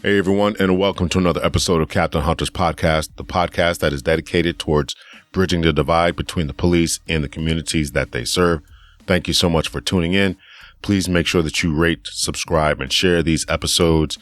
Hey everyone, and welcome to another episode of Captain Hunter's podcast, the podcast that is dedicated towards bridging the divide between the police and the communities that they serve. Thank you so much for tuning in. Please make sure that you rate, subscribe, and share these episodes.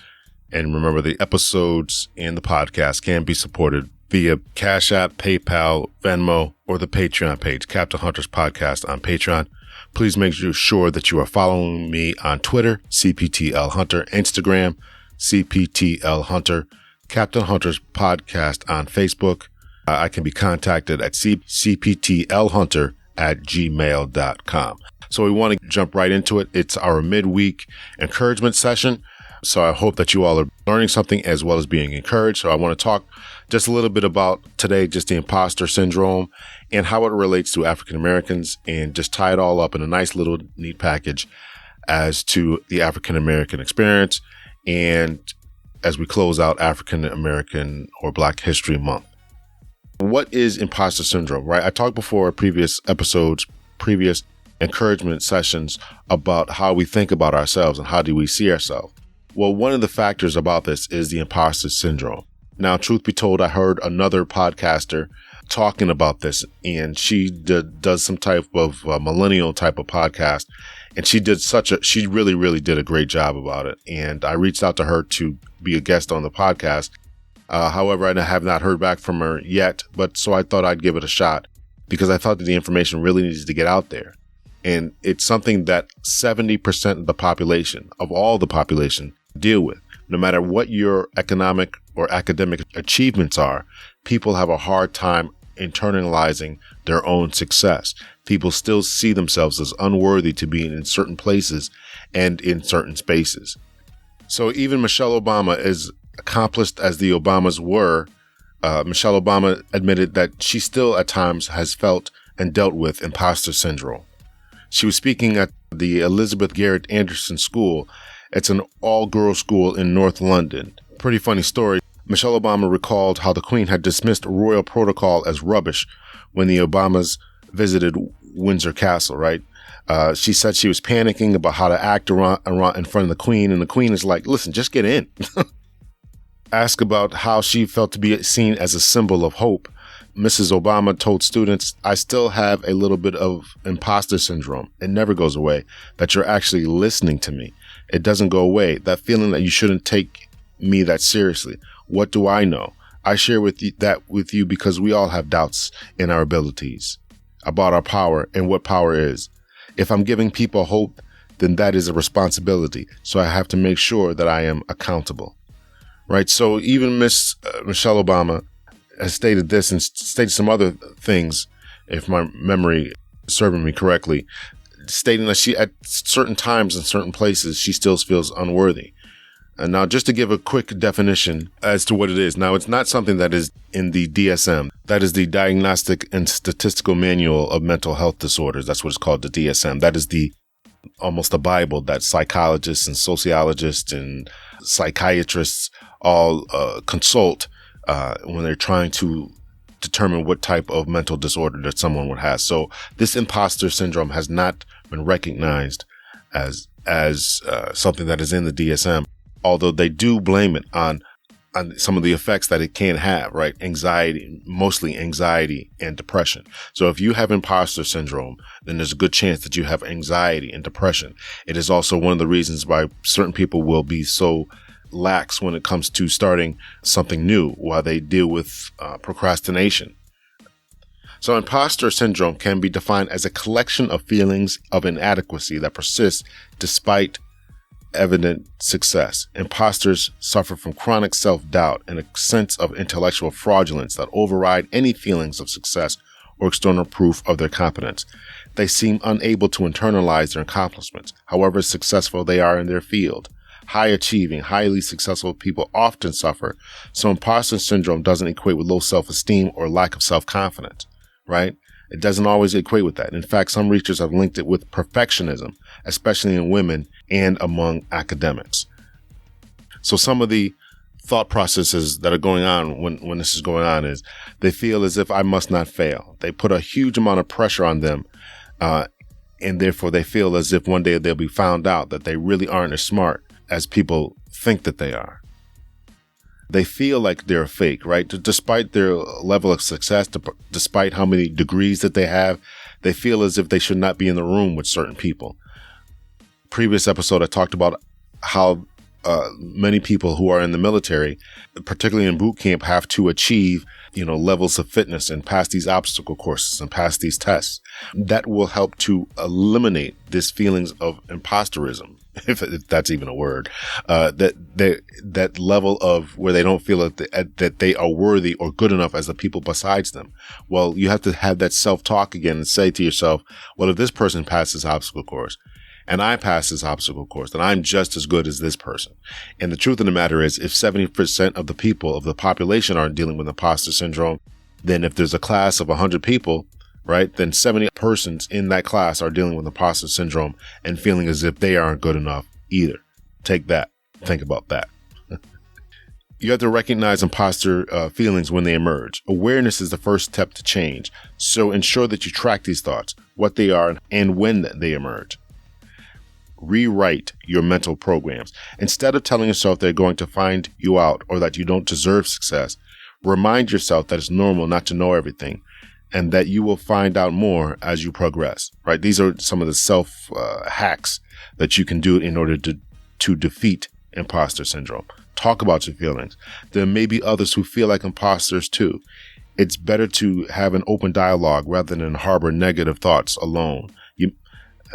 And remember, the episodes and the podcast can be supported via Cash App, PayPal, Venmo, or the Patreon page, Captain Hunter's podcast on Patreon. Please make sure that you are following me on Twitter, CPTL Hunter, Instagram, CPTL Hunter, Captain Hunter's podcast on Facebook. I can be contacted at cptlhunter@gmail.com. So we want to jump right into it. It's our midweek encouragement session. So I hope that you all are learning something as well as being encouraged. So I want to talk just a little bit about today, just the imposter syndrome and how it relates to African Americans, and just tie it all up in a nice little neat package as to the African American experience. And as we close out African American or Black History Month. What is imposter syndrome, right? I talked before previous episodes, previous encouragement sessions about how we think about ourselves and how do we see ourselves. Well, one of the factors about this is the imposter syndrome. Now, truth be told, I heard another podcaster talking about this, and she does some type of millennial type of podcast. And she really did a great job about it. And I reached out to her to be a guest on the podcast. However, I have not heard back from her yet, but so I thought I'd give it a shot because I thought that the information really needs to get out there. And it's something that 70% of the population, of all the population, deal with. No matter what your economic or academic achievements are, people have a hard time internalizing their own success. People still see themselves as unworthy to be in certain places and in certain spaces. So even Michelle Obama, as accomplished as the Obamas were, Michelle Obama admitted that she still at times has felt and dealt with imposter syndrome. She was speaking at the Elizabeth Garrett Anderson School. It's an all-girls school in North London. Pretty funny story. Michelle Obama recalled how the Queen had dismissed royal protocol as rubbish when the Obamas visited Windsor Castle, right? She said she was panicking about how to act around in front of the Queen, and the Queen is like, listen, just get in. Asked about how she felt to be seen as a symbol of hope, Mrs. Obama told students, I still have a little bit of imposter syndrome. It never goes away. That you're actually listening to me. It doesn't go away. That feeling that you shouldn't take me that seriously. What do I know? I share that with you because we all have doubts in our abilities, about our power and what power is. If I'm giving people hope, then that is a responsibility. So I have to make sure that I am accountable, right? So even Michelle Obama has stated this and stated some other things, if my memory is serving me correctly, stating that she, at certain times in certain places, she still feels unworthy. And now, just to give a quick definition as to what it is. Now, it's not something that is in the DSM. That is the Diagnostic and Statistical Manual of Mental Health Disorders. That's what it's called, the DSM. That is almost a Bible that psychologists and sociologists and psychiatrists all consult when they're trying to determine what type of mental disorder that someone would have. So this imposter syndrome has not been recognized as something that is in the DSM. Although they do blame it on some of the effects that it can have, right? Anxiety, mostly anxiety and depression. So if you have imposter syndrome, then there's a good chance that you have anxiety and depression. It is also one of the reasons why certain people will be so lax when it comes to starting something new, while they deal with procrastination. So imposter syndrome can be defined as a collection of feelings of inadequacy that persists despite evident success. Imposters suffer from chronic self-doubt and a sense of intellectual fraudulence that override any feelings of success or external proof of their competence. They seem unable to internalize their accomplishments, however successful they are in their field. High-achieving, highly successful people often suffer, so imposter syndrome doesn't equate with low self-esteem or lack of self-confidence, right? It doesn't always equate with that. In fact, some researchers have linked it with perfectionism, especially in women and among academics. So some of the thought processes that are going on when this is going on is they feel as if I must not fail. They put a huge amount of pressure on them, and therefore they feel as if one day they'll be found out that they really aren't as smart as people think that they are. They feel like they're fake, right? Despite their level of success, despite how many degrees that they have, they feel as if they should not be in the room with certain people. Previous episode, I talked about how many people who are in the military, particularly in boot camp, have to achieve, levels of fitness and pass these obstacle courses and pass these tests. That will help to eliminate these feelings of imposterism, if that's even a word, that level of where they don't feel that they are worthy or good enough as the people besides them. Well, you have to have that self-talk again and say to yourself, well, if this person passes obstacle course, and I pass this obstacle course, then I'm just as good as this person. And the truth of the matter is, if 70% of the people of the population are dealing with imposter syndrome, then if there's a class of 100 people, right, then 70 persons in that class are dealing with imposter syndrome and feeling as if they aren't good enough either. Take that. Think about that. You have to recognize imposter feelings when they emerge. Awareness is the first step to change. So ensure that you track these thoughts, what they are, and when they emerge. Rewrite your mental programs. Instead of telling yourself they're going to find you out or that you don't deserve success, remind yourself that it's normal not to know everything and that you will find out more as you progress, right? These are some of the self hacks that you can do in order to defeat imposter syndrome. Talk about your feelings. There may be others who feel like imposters too. It's better to have an open dialogue rather than harbor negative thoughts alone.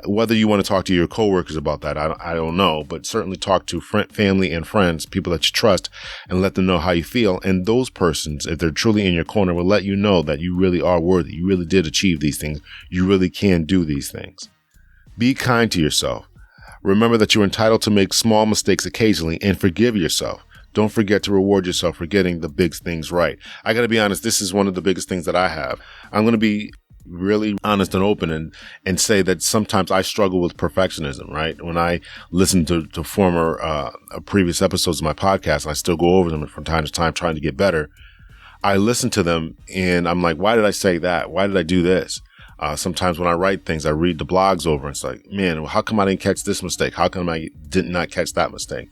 Whether you want to talk to your coworkers about that, I don't know, but certainly talk to family and friends, people that you trust, and let them know how you feel. And those persons, if they're truly in your corner, will let you know that you really are worthy. You really did achieve these things. You really can do these things. Be kind to yourself. Remember that you're entitled to make small mistakes occasionally and forgive yourself. Don't forget to reward yourself for getting the big things right. I got to be honest, this is one of the biggest things that I have. I'm going to be really honest and open and say that sometimes I struggle with perfectionism, right? When I listen to former previous episodes of my podcast, and I still go over them from time to time trying to get better. I listen to them and I'm like, why did I say that? Why did I do this? Sometimes when I write things, I read the blogs over and it's like, man, how come I didn't catch this mistake? How come I did not catch that mistake?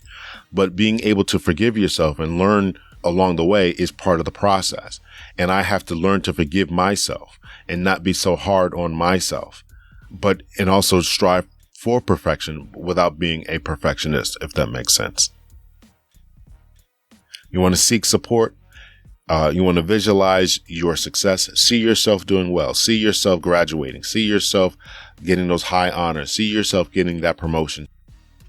But being able to forgive yourself and learn along the way is part of the process. And I have to learn to forgive myself and not be so hard on myself, and also strive for perfection without being a perfectionist, if that makes sense. You want to seek support. You want to visualize your success, see yourself doing well, see yourself graduating, see yourself getting those high honors, see yourself getting that promotion.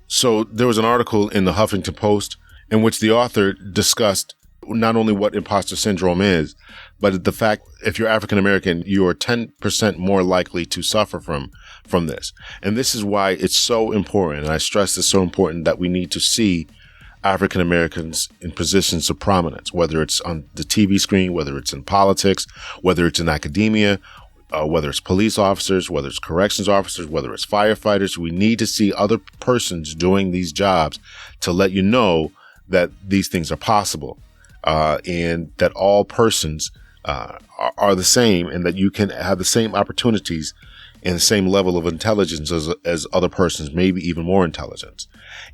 So there was an article in the Huffington Post in which the author discussed not only what imposter syndrome is, but the fact if you're African American, you are 10% more likely to suffer from this. And this is why it's so important. And I stress it's so important that we need to see African Americans in positions of prominence, whether it's on the TV screen, whether it's in politics, whether it's in academia, whether it's police officers, whether it's corrections officers, whether it's firefighters. We need to see other persons doing these jobs to let you know that these things are possible, and that all persons are the same, and that you can have the same opportunities and the same level of intelligence as other persons, maybe even more intelligence.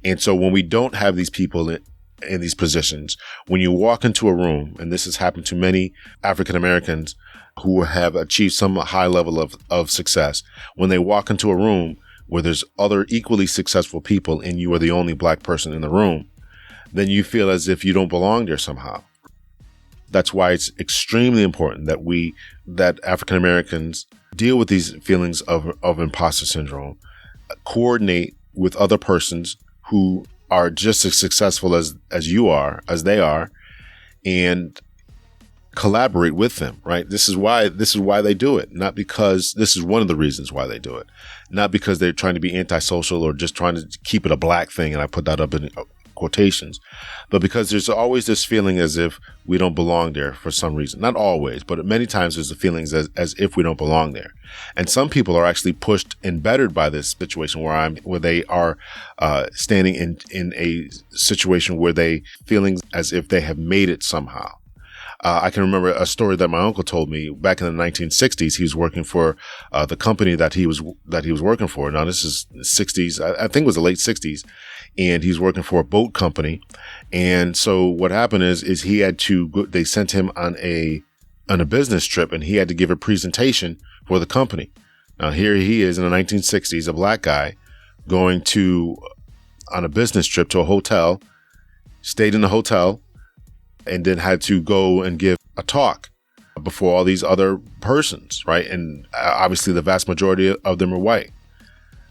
And so when we don't have these people in these positions, when you walk into a room, and this has happened to many African Americans who have achieved some high level of success, when they walk into a room where there's other equally successful people and you are the only black person in the room, then you feel as if you don't belong there somehow. That's why it's extremely important that African Americans deal with these feelings of imposter syndrome, coordinate with other persons who are just as successful as they are, and collaborate with them, right? This is why they do it. Not because this is one of the reasons why they do it. Not because they're trying to be antisocial or just trying to keep it a black thing. And I put that up in quotations, but because there's always this feeling as if we don't belong there for some reason. Not always, but many times there's the feelings as if we don't belong there. And some people are actually pushed and bettered by this situation where they are standing in a situation where they feeling as if they have made it somehow. I can remember a story that my uncle told me back in the 1960s. He was working for the company that he was working for. Now this is 60s. I think it was the late 60s, and he's working for a boat company. And so what happened is he had to go, they sent him on a business trip, and he had to give a presentation for the company. Now here he is in the 1960s, a black guy going on a business trip to a hotel, stayed in the hotel, and then had to go and give a talk before all these other persons, right? And obviously the vast majority of them were white.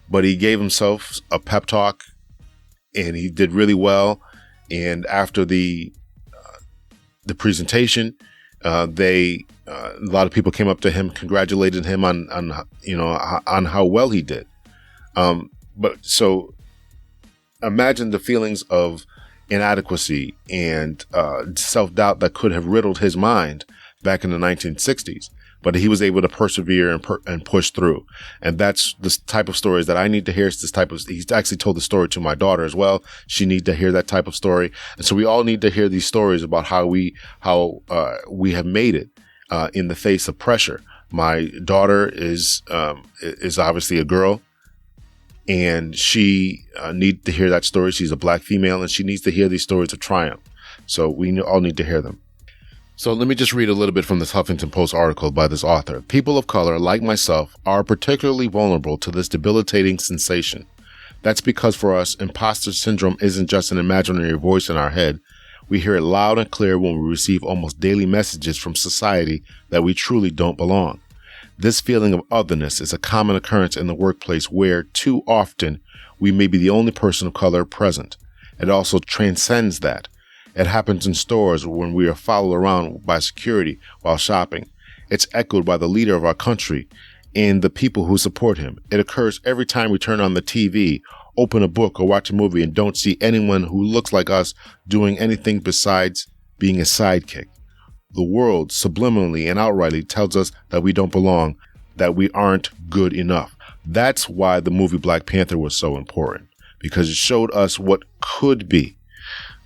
But he gave himself a pep talk, and he did really well. And after the presentation, a lot of people came up to him, congratulated him on how well he did. But so imagine the feelings of inadequacy and self-doubt that could have riddled his mind back in the 1960s. But he was able to persevere and push through. And that's the type of stories that I need to hear. He's actually told the story to my daughter as well. She needs to hear that type of story. And so we all need to hear these stories about how we have made it in the face of pressure. My daughter is obviously a girl, and she needs to hear that story. She's a black female, and she needs to hear these stories of triumph. So we all need to hear them. So let me just read a little bit from this Huffington Post article by this author. People of color, like myself, are particularly vulnerable to this debilitating sensation. That's because for us, imposter syndrome isn't just an imaginary voice in our head. We hear it loud and clear when we receive almost daily messages from society that we truly don't belong. This feeling of otherness is a common occurrence in the workplace where, too often, we may be the only person of color present. It also transcends that. It happens in stores when we are followed around by security while shopping. It's echoed by the leader of our country and the people who support him. It occurs every time we turn on the TV, open a book, or watch a movie and don't see anyone who looks like us doing anything besides being a sidekick. The world subliminally and outrightly tells us that we don't belong, that we aren't good enough. That's why the movie Black Panther was so important, because it showed us what could be.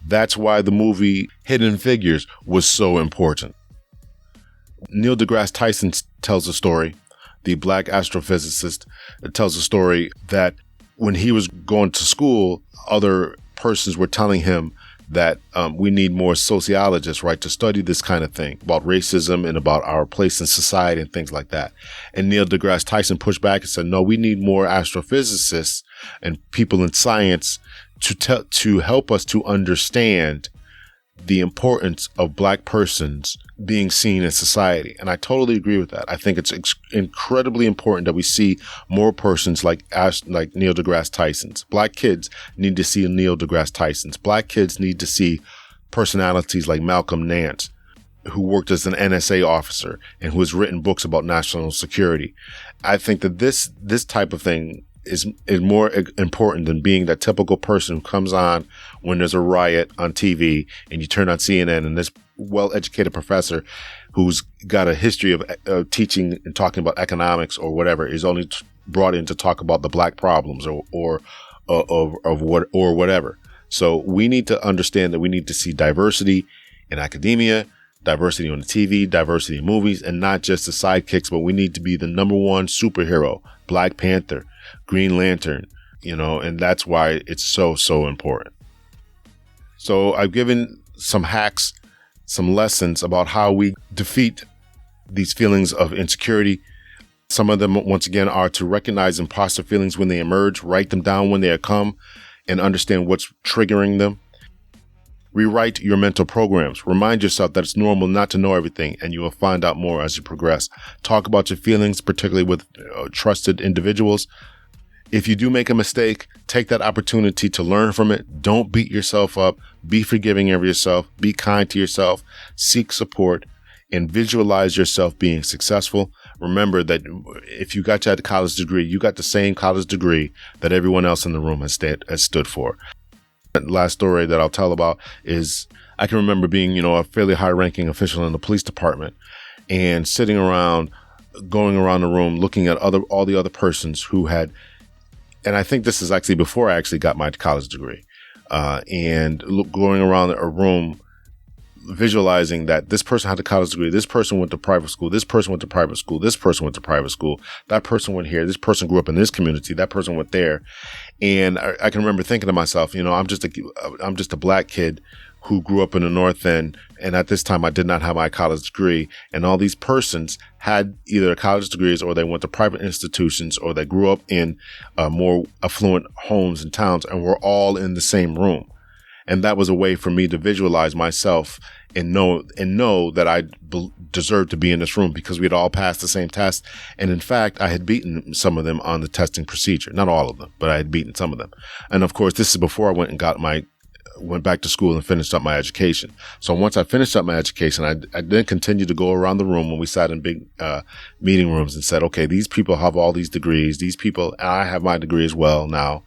That's why the movie Hidden Figures was so important. Neil deGrasse Tyson tells a story, the black astrophysicist, tells a story that when he was going to school, other persons were telling him that we need more sociologists, right, to study this kind of thing about racism and about our place in society and things like that. And Neil deGrasse Tyson pushed back and said, no, we need more astrophysicists and people in science to help us to understand the importance of black persons being seen in society. And I totally agree with that. I think it's incredibly important that we see more persons like Neil deGrasse Tyson's. Black kids need to see Neil deGrasse Tyson's. Black kids need to see personalities like Malcolm Nance, who worked as an NSA officer and who has written books about national security. I think that this type of thing is more important than being that typical person who comes on when there's a riot on TV and you turn on CNN and this well-educated professor who's got a history of teaching and talking about economics or whatever is only brought in to talk about the black problems or whatever. So we need to understand that we need to see diversity in academia, diversity on the TV, diversity in movies, and not just the sidekicks, but we need to be the number one superhero, Black Panther, Green Lantern, and that's why it's so, so important. So I've given some hacks, some lessons about how we defeat these feelings of insecurity. Some of them, once again, are to recognize imposter feelings when they emerge, write them down when they come, and understand what's triggering them. Rewrite your mental programs. Remind yourself that it's normal not to know everything, and you will find out more as you progress. Talk about your feelings, particularly with trusted individuals. If you do make a mistake, take that opportunity to learn from it. Don't beat yourself up. Be forgiving of yourself. Be kind to yourself. Seek support and visualize yourself being successful. Remember that if you got that college degree, you got the same college degree that everyone else in the room has stood for. The last story that I'll tell about is I can remember being, a fairly high-ranking official in the police department and sitting around, going around the room, looking at all the other persons who had. And I think this is actually before I actually got my college degree, and going around a room, visualizing that this person had a college degree, this person went to private school, this person went to private school, this person went to private school, that person went here, this person grew up in this community, that person went there. And I can remember thinking to myself, I'm just a black kid who grew up in the North End. And at this time, I did not have my college degree. And all these persons had either college degrees, or they went to private institutions, or they grew up in more affluent homes and towns, and we're all in the same room. And that was a way for me to visualize myself and know that I deserved to be in this room, because we had all passed the same test. And in fact, I had beaten some of them on the testing procedure. Not all of them, but I had beaten some of them. And of course, this is before I went and went back to school and finished up my education. So once I finished up my education, I then continued to go around the room when we sat in big meeting rooms and said, okay, these people have all these degrees. These people, I have my degree as well now.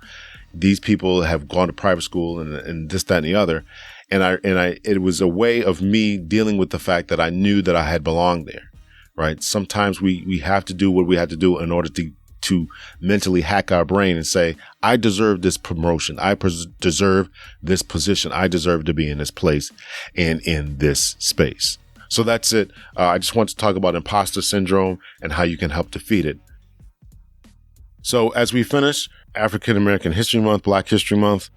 These people have gone to private school and this, that, and the other. And it was a way of me dealing with the fact that I knew that I had belonged there, right? Sometimes we have to do what we have to do in order to mentally hack our brain and say, I deserve this promotion. I deserve this position. I deserve to be in this place and in this space. So that's it. I just want to talk about imposter syndrome and how you can help defeat it. So as we finish African American History Month, Black History Month,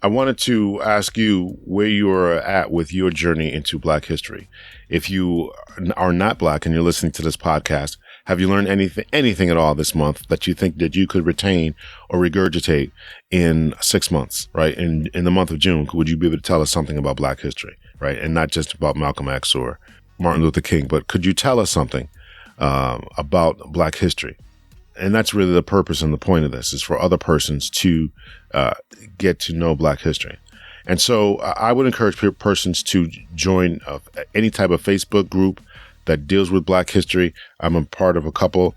I wanted to ask you where you are at with your journey into Black history. If you are not Black and you're listening to this podcast, have you learned anything at all this month that you think that you could retain or regurgitate in 6 months, right? In the month of June, would you be able to tell us something about Black history, right? And not just about Malcolm X or Martin Luther King, but could you tell us something about Black history? And that's really the purpose and the point of this, is for other persons to get to know Black history. And so I would encourage persons to join any type of Facebook group that deals with Black history. I'm a part of a couple,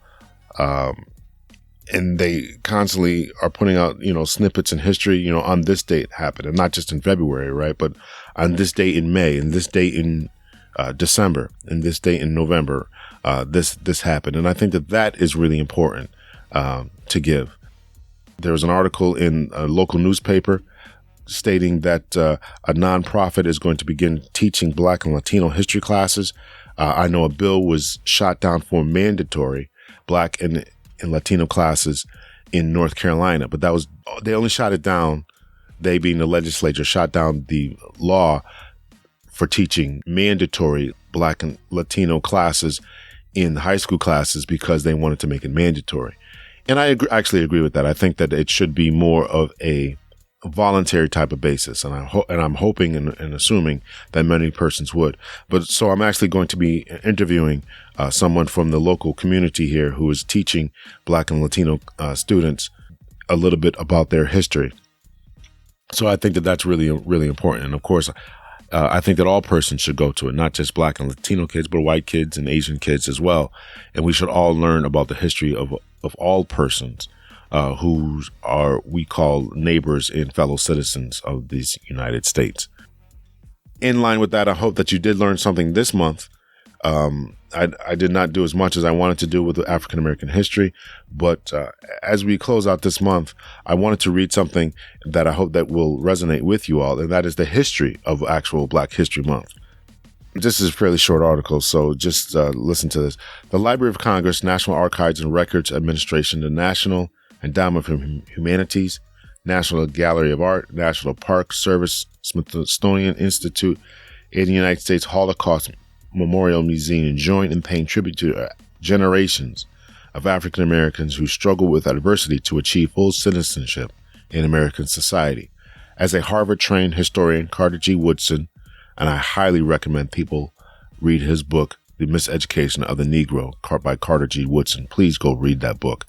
and they constantly are putting out, snippets in history, on this date happened, and not just in February, right? But on this date in May, and this date in December, and this date in November, this happened. And I think that is really important to give. There was an article in a local newspaper stating that a nonprofit is going to begin teaching Black and Latino history classes. I know a bill was shot down for mandatory Black and Latino classes in North Carolina, but they only shot it down, they being the legislature, shot down the law for teaching mandatory Black and Latino classes in high school classes because they wanted to make it mandatory. And I actually agree with that. I think that it should be more of a voluntary type of basis. And I'm hoping and assuming that many persons would. But so I'm actually going to be interviewing someone from the local community here who is teaching Black and Latino students a little bit about their history. So I think that that's really, really important. And of course, I think that all persons should go to it, not just Black and Latino kids, but white kids and Asian kids as well. And we should all learn about the history of all persons who we call neighbors and fellow citizens of these United States. In line with that, I hope that you did learn something this month. I did not do as much as I wanted to do with African American history, but as we close out this month, I wanted to read something that I hope that will resonate with you all, and that is the history of actual Black History Month. This is a fairly short article, so just listen to this. The Library of Congress, National Archives and Records Administration, the National Endowment for Humanities, National Gallery of Art, National Park Service, Smithsonian Institute, and the United States Holocaust Memorial Museum join in paying tribute to generations of African Americans who struggle with adversity to achieve full citizenship in American society. As a Harvard-trained historian, Carter G. Woodson, and I highly recommend people read his book, The Miseducation of the Negro, by Carter G. Woodson. Please go read that book.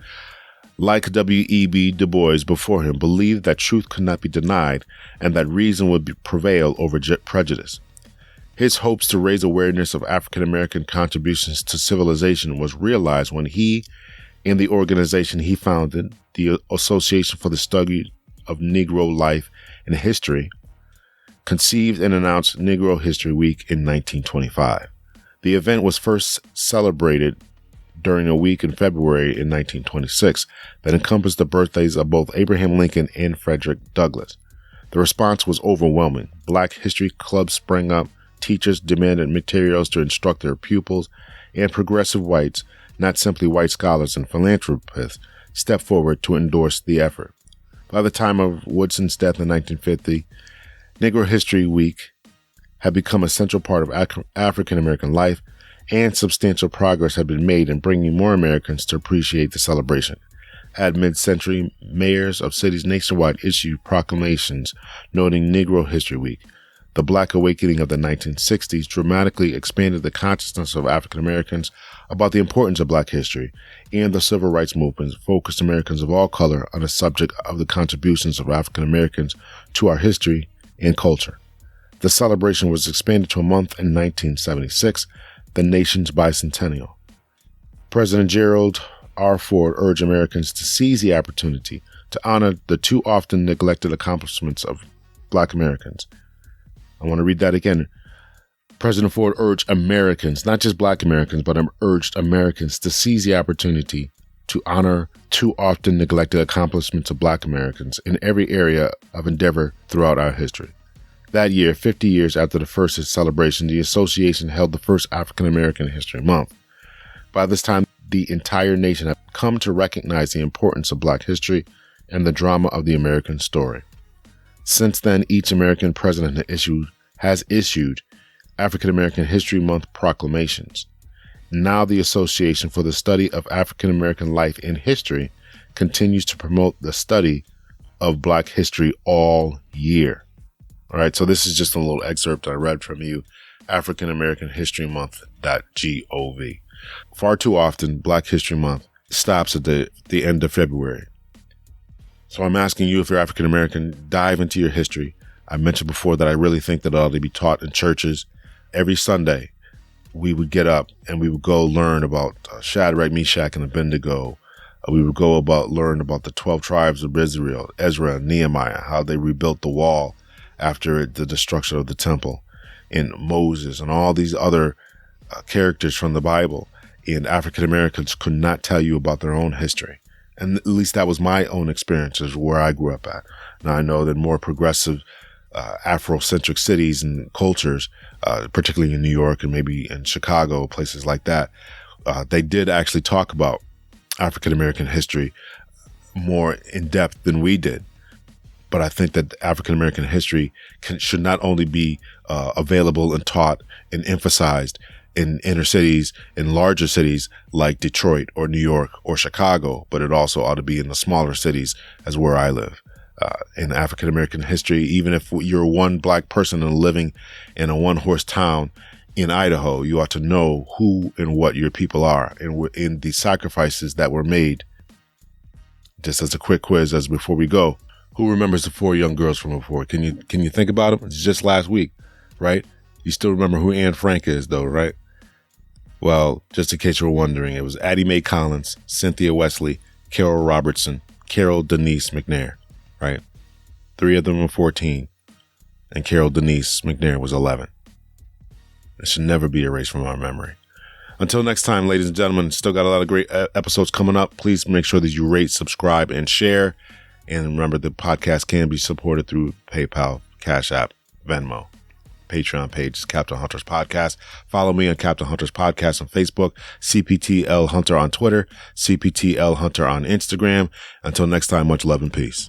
Like W.E.B. Du Bois before him, believed that truth could not be denied and that reason would prevail over prejudice. His hopes to raise awareness of African American contributions to civilization was realized when he and the organization he founded, the Association for the Study of Negro Life and History, conceived and announced Negro History Week in 1925. The event was first celebrated during a week in February in 1926 that encompassed the birthdays of both Abraham Lincoln and Frederick Douglass. The response was overwhelming. Black history clubs sprang up teachers demanded materials to instruct their pupils, and progressive whites, not simply white scholars and philanthropists, stepped forward to endorse the effort. By the time of Woodson's death in 1950, Negro History Week had become a central part of African American life, and substantial progress had been made in bringing more Americans to appreciate the celebration. At mid-century, mayors of cities nationwide issued proclamations noting Negro History Week. The Black Awakening of the 1960s dramatically expanded the consciousness of African Americans about the importance of Black history, and the Civil Rights Movement focused Americans of all color on the subject of the contributions of African Americans to our history and culture. The celebration was expanded to a month in 1976, the nation's bicentennial. President Gerald R. Ford urged Americans to seize the opportunity to honor the too often neglected accomplishments of Black Americans. I want to read that again. President Ford urged Americans, not just Black Americans, but urged Americans to seize the opportunity to honor too often neglected accomplishments of Black Americans in every area of endeavor throughout our history. That year, 50 years after the first celebration, the association held the first African American History Month. By this time, the entire nation had come to recognize the importance of Black history and the drama of the American story. Since then, each American president has issued African American History Month proclamations. Now the Association for the Study of African American Life and History continues to promote the study of Black history all year. All right, so this is just a little excerpt I read from you, African American History Month.gov. Far too often, Black History Month stops at the end of February. So I'm asking you, if you're African American, dive into your history. I mentioned before that I really think that it ought to be taught in churches. Every Sunday, we would get up and we would go learn about Shadrach, Meshach, and Abednego. We would go learn about the 12 tribes of Israel, Ezra and Nehemiah, how they rebuilt the wall after the destruction of the temple, and Moses and all these other characters from the Bible. And African Americans could not tell you about their own history. And at least that was my own experiences where I grew up at. Now, I know that more progressive Afrocentric cities and cultures, particularly in New York and maybe in Chicago, places like that, they did actually talk about African American history more in depth than we did. But I think that African American history should not only be available and taught and emphasized in inner cities, in larger cities like Detroit or New York or Chicago, but it also ought to be in the smaller cities as where I live. In African American history, even if you're one Black person and living in a one-horse town in Idaho, you ought to know who and what your people are and in the sacrifices that were made. Just as a quick quiz as before we go, who remembers the 4 young girls from before? Can you think about them? It's just last week, right? You still remember who Anne Frank is, though, right? Well, just in case you were wondering, it was Addie Mae Collins, Cynthia Wesley, Carol Robertson, Carol Denise McNair, right? 3 of them were 14, and Carol Denise McNair was 11. It should never be erased from our memory. Until next time, ladies and gentlemen, still got a lot of great episodes coming up. Please make sure that you rate, subscribe, and share. And remember, the podcast can be supported through PayPal, Cash App, Venmo. Patreon page is Captain Hunter's Podcast. Follow me on Captain Hunter's Podcast on Facebook, CPTL Hunter on Twitter, CPTL Hunter on Instagram. Until next time, much love and peace.